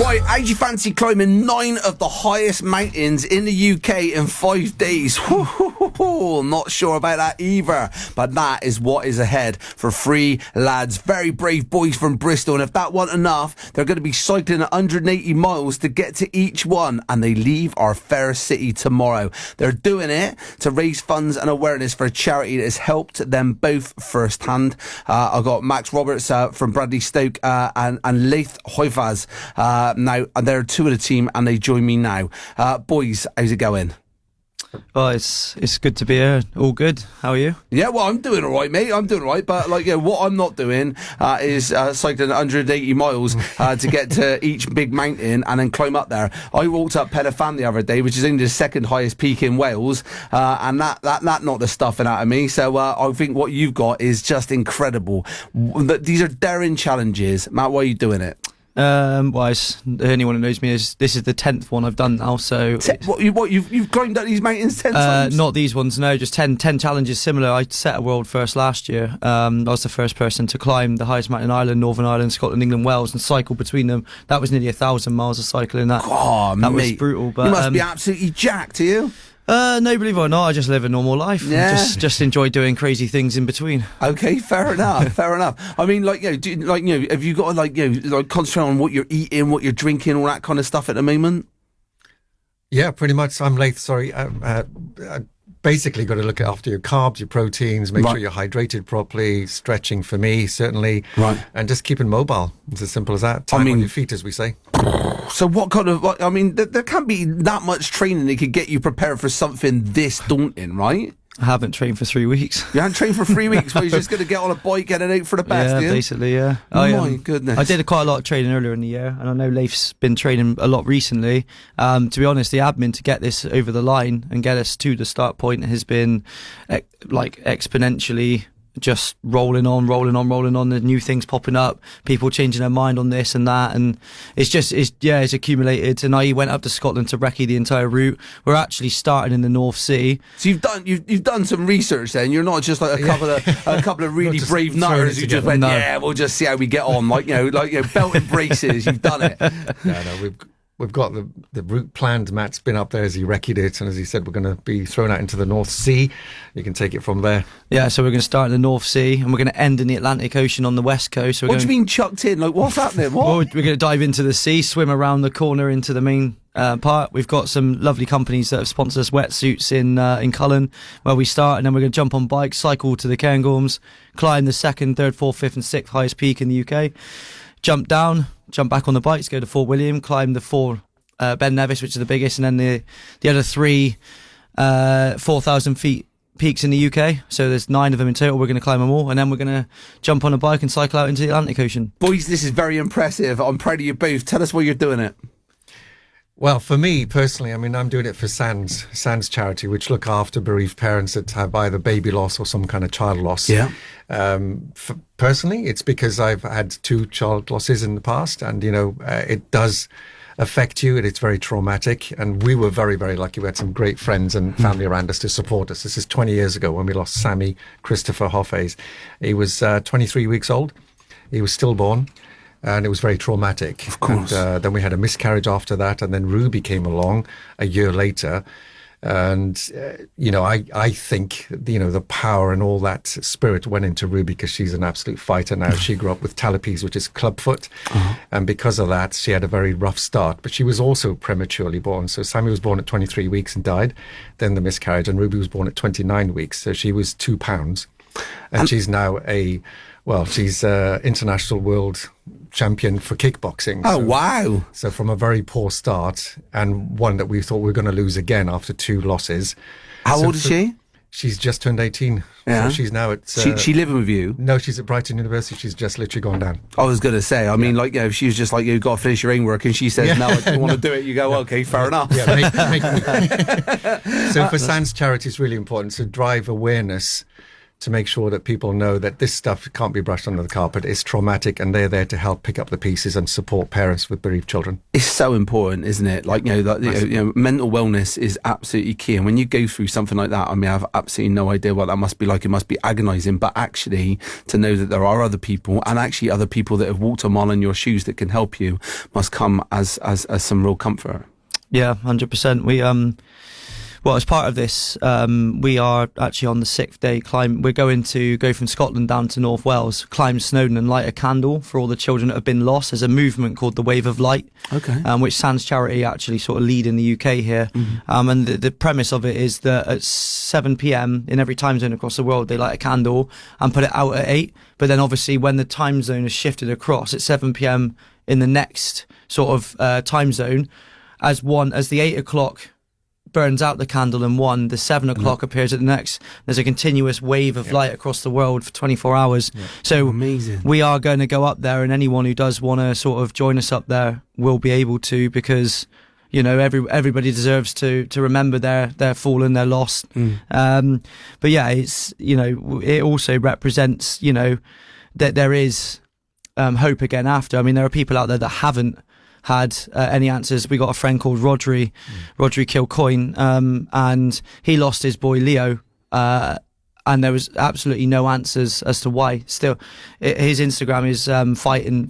Quite, how do you fancy climbing 9 of the highest mountains in the UK in 5 days? Not sure about that either, but that is what is ahead for 3 lads, very brave boys from Bristol, and if that wasn't enough, they're going to be cycling 180 miles to get to each one, and they leave our fair city tomorrow. They're doing it to raise funds and awareness for a charity that has helped them both firsthand. I've got Max Roberts from Bradley Stoke and Laith Hofayz now, and they're 2 of the team, and they join me now. Boys, how's it going? Oh, it's good to be here. All good. How are you? Yeah, well, I'm doing all right, mate. I'm doing all right, but what I'm not doing is cycling 180 miles to get to each big mountain and then climb up there. I walked up Pen y Fan the other day, which is only the 2nd highest peak in Wales, and that knocked the stuffing out of me. So I think what you've got is just incredible. These are daring challenges, Matt. Why are you doing it? Anyone who knows me is this is the 10th one I've done now. So you've climbed up these mountains 10 times? Not these ones, no. Just 10 challenges similar. I set a world first last year. I was the first person to climb the highest mountain in Ireland, Northern Ireland, Scotland, England, Wales, and cycle between them. That was nearly 1,000 miles of cycling. That was brutal. But you must be absolutely jacked, are you? No, believe it or not, I just live a normal life. Yeah. Just enjoy doing crazy things in between. Okay, fair enough. Fair enough. I mean, have you got to concentrate on what you're eating, what you're drinking, all that kind of stuff at the moment? Yeah, pretty much. I'm Laith. Sorry. Basically got to look after your carbs, your proteins, make sure you're hydrated properly, stretching for me, certainly, and just keeping mobile. It's as simple as that. Time on your feet, as we say. So what kind of, there can't be that much training that could get you prepared for something this daunting, right? I haven't trained for 3 weeks. You haven't trained for 3 weeks, but you're just going to get on a bike, get it out for the best, yeah, basically, yeah. My goodness. I did quite a lot of training earlier in the year, and I know Laith's been training a lot recently. To be honest, the admin to get this over the line and get us to the start point has been exponentially just rolling on. The new things popping up, people changing their mind on this and that, and it's accumulated. And I went up to Scotland to recce the entire route. We're actually starting in the North Sea. So you've done some research then. You're not just like a couple of really brave nutters who just went, we'll just see how we get on. Belt and braces. You've done it. No, we've got the route planned. Matt's been up there as he recce'd it, and as he said, we're going to be thrown out into the North Sea. You can take it from there. Yeah, so we're going to start in the North Sea, and we're going to end in the Atlantic Ocean on the west coast. So what do you mean chucked in? What's happening? What? Well, we're going to dive into the sea, swim around the corner into the main part. We've got some lovely companies that have sponsored us wetsuits in Cullen, where we start, and then we're going to jump on bikes, cycle to the Cairngorms, climb the 2nd, 3rd, 4th, 5th and 6th highest peak in the UK, jump down, jump back on the bikes, go to Fort William, climb the 4 Ben Nevis, which is the biggest, and then the other 3 4,000 feet peaks in the UK. So there's 9 of them in total. We're going to climb them all, and then we're going to jump on a bike and cycle out into the Atlantic Ocean. Boys, this is very impressive. I'm proud of you both. Tell us why you're doing it. Well, for me personally, I'm doing it for SANS charity, which look after bereaved parents that have either baby loss or some kind of child loss. Yeah. Personally, it's because I've had 2 child losses in the past, and it does affect you, and it's very traumatic. And we were very, very lucky. We had some great friends and family around us to support us. This is 20 years ago when we lost Sammy Christopher Hofayz. He was 23 weeks old. He was stillborn, and it was very traumatic. Of course. And then we had a miscarriage after that, and then Ruby came along a year later. And, I think, the power and all that spirit went into Ruby because she's an absolute fighter now. She grew up with talipes, which is clubfoot. And because of that, she had a very rough start. But she was also prematurely born. So Sammy was born at 23 weeks and died. Then the miscarriage. And Ruby was born at 29 weeks. So she was 2 pounds. And she's now she's international world champion for kickboxing. Oh, wow. So from a very poor start, and one that we thought we were going to lose again after 2 losses. How old is she? She's just turned 18. Yeah. So she's now at... she living with you? No, she's at Brighton University. She's just literally gone down. I was going to say, if she was just like, you've got to finish your own work, and she says, no, I don't want to do it, you go, okay, fair enough. Yeah, So for SANS charity, it's really important to drive awareness to make sure that people know that this stuff can't be brushed under the carpet. It's traumatic, and they're there to help pick up the pieces and support parents with bereaved children. It's so important, isn't it? Like, mental wellness is absolutely key. And when you go through something like that, I mean, I have absolutely no idea what that must be like. It must be agonizing, but actually to know that there are other people, and actually other people that have walked a mile in your shoes that can help you, must come as some real comfort. Yeah, 100%. We, well, as part of this, we are actually on the 6th day climb. We're going to go from Scotland down to North Wales, climb Snowdon and light a candle for all the children that have been lost. There's a movement called the Wave of Light, which Sans Charity actually sort of lead in the UK here. And the premise of it is that at 7 p.m. in every time zone across the world, they light a candle and put it out at 8. But then obviously when the time zone is shifted across at 7 p.m. in the next sort of time zone, as the 8 o'clock burns out the candle in one, the 7 o'clock appears at the next. There's a continuous wave of light across the world for 24 hours. So amazing. We are going to go up there, and anyone who does want to sort of join us up there will be able to, because everybody deserves to remember their fallen, their lost. But yeah, it's it also represents that there is hope again after. I mean, there are people out there that haven't had any answers. We got a friend called Rodri Kilcoyne, and he lost his boy Leo, and there was absolutely no answers as to why. Still, his Instagram is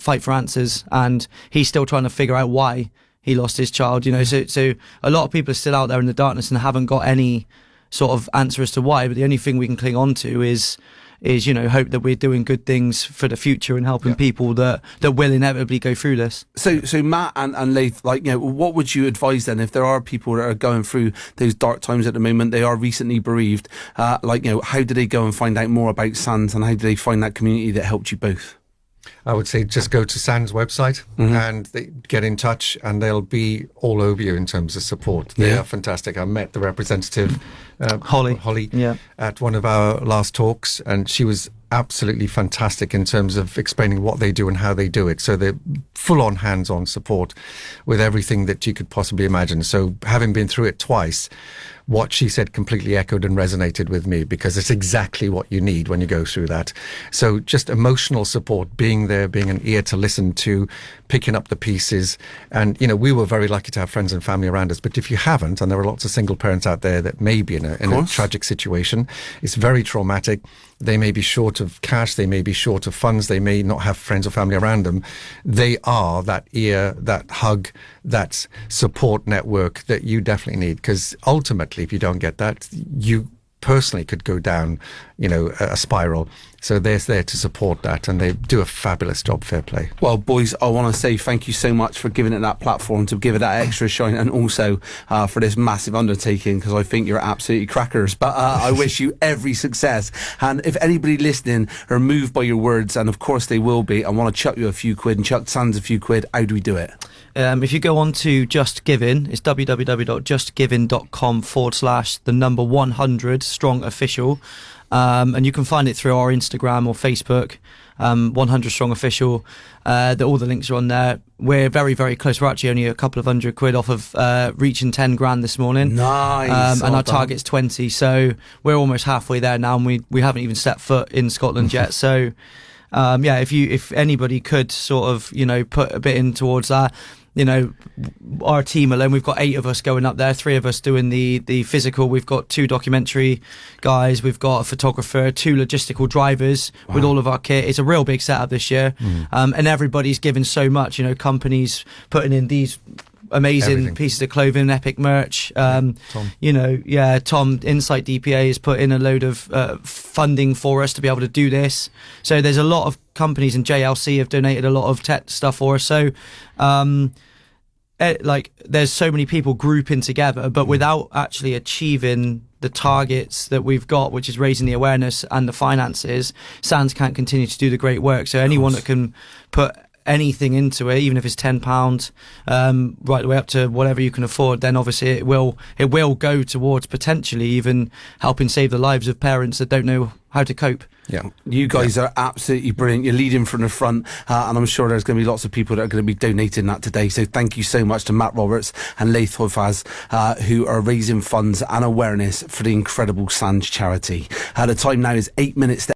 fight for answers, and he's still trying to figure out why he lost his child. So a lot of people are still out there in the darkness and haven't got any sort of answer as to why. But the only thing we can cling on to is hope that we're doing good things for the future and helping people that will inevitably go through this. So Matt and Laith, what would you advise then if there are people that are going through those dark times at the moment, they are recently bereaved, how do they go and find out more about Sans, and how do they find that community that helped you both? I would say just go to SAN's website and they get in touch, and they'll be all over you in terms of support. They are fantastic. I met the representative, Holly, at one of our last talks, and she was absolutely fantastic in terms of explaining what they do and how they do it. So they're full-on hands-on support with everything that you could possibly imagine. So having been through it twice, what she said completely echoed and resonated with me, because it's exactly what you need when you go through that. So just emotional support, being there, being an ear to listen to, picking up the pieces. And, we were very lucky to have friends and family around us. But if you haven't, and there are lots of single parents out there that may be in a tragic situation, it's very traumatic. They may be short of cash, they may be short of funds, they may not have friends or family around them. They are that ear, that hug, that support network that you definitely need. Because ultimately, if you don't get that, you personally could go down, a spiral. So they're there to support that, and they do a fabulous job. Fair play. Well, boys, I want to say thank you so much for giving it that platform, to give it that extra shine, and also for this massive undertaking, because I think you're absolutely crackers. But I wish you every success. And if anybody listening are moved by your words, and of course they will be, I want to chuck you a few quid and chuck Sans a few quid, how do we do it? If you go on to Just Giving, it's www.justgiving.com/100 strong official, and you can find it through our Instagram or Facebook, 100 strong official. All the links are on there. We're very, very close. We're actually only a couple of £100 off of reaching 10 grand this morning. Nice. And our target's 20, so we're almost halfway there now, and we haven't even set foot in Scotland yet. So if anybody could sort of put a bit in towards that. Our team alone, we've got 8 of us going up there, 3 of us doing the physical. We've got 2 documentary guys, we've got a photographer, 2 logistical drivers with all of our kit. It's a real big setup this year, and everybody's given so much. Companies putting in these amazing pieces of clothing, epic merch. Tom, Insight DPA has put in a load of funding for us to be able to do this. So there's a lot of companies, and JLC have donated a lot of tech stuff for us. So there's so many people grouping together, but without actually achieving the targets that we've got, which is raising the awareness and the finances, Sans can't continue to do the great work. So anyone that can put anything into it, even if it's £10, right the way up to whatever you can afford, then obviously it will go towards potentially even helping save the lives of parents that don't know how to cope. Yeah. You guys are absolutely brilliant. You're leading from the front, and I'm sure there's going to be lots of people that are going to be donating that today. So thank you so much to Matt Roberts and Laith Hofayz, who are raising funds and awareness for the Incredible Sands charity. The time now is 8 minutes to